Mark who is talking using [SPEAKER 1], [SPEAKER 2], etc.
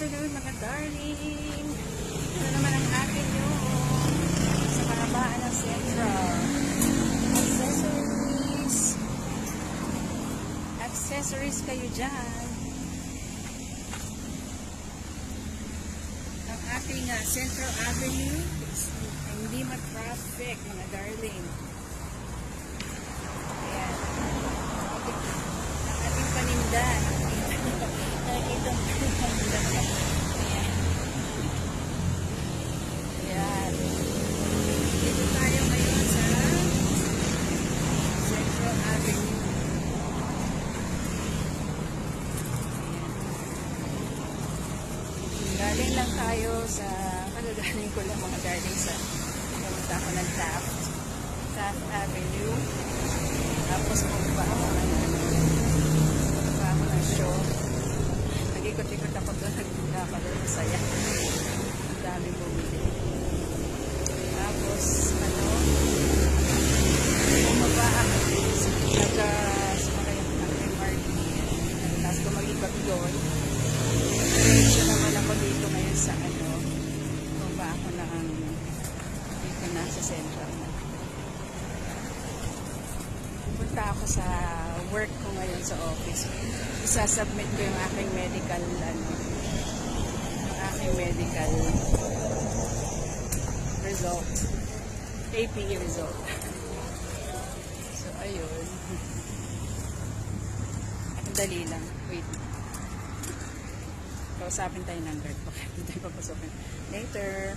[SPEAKER 1] afternoon mga darling. Ito naman ang akin yung sa kahabaan ng Central. Accessories kayo dyan. Ang ating Central Avenue is hindi ma-traffic mga darling. Ayan. Ang ating paninda. Nakikita mo yung paninda. Ayan. Ayan. Dito tayo ngayon sa Central Avenue. Galing lang tayo sa, kagagaling ko lang mga darling sa, pumunta ako ng Taft Avenue. Tapos pumunta ako ng show. Nag-ikot-ikot ako doon, nagpunta ako doon, masaya. Ang dami bumili. Tapos, bumaba ako sumakay ako ng MRT. Tapos kung mag-ikot doon, diretso naman ako dito ngayon sa bumaba ako dito na sa Central na. Pupunta ako sa work ko ngayon sa office. Isasubmit ko yung aking medical result. APE result. So, ayun. Ang dali lang. Wait. Kausapin tayo ng guard. Okay, tayo papasukin. Later.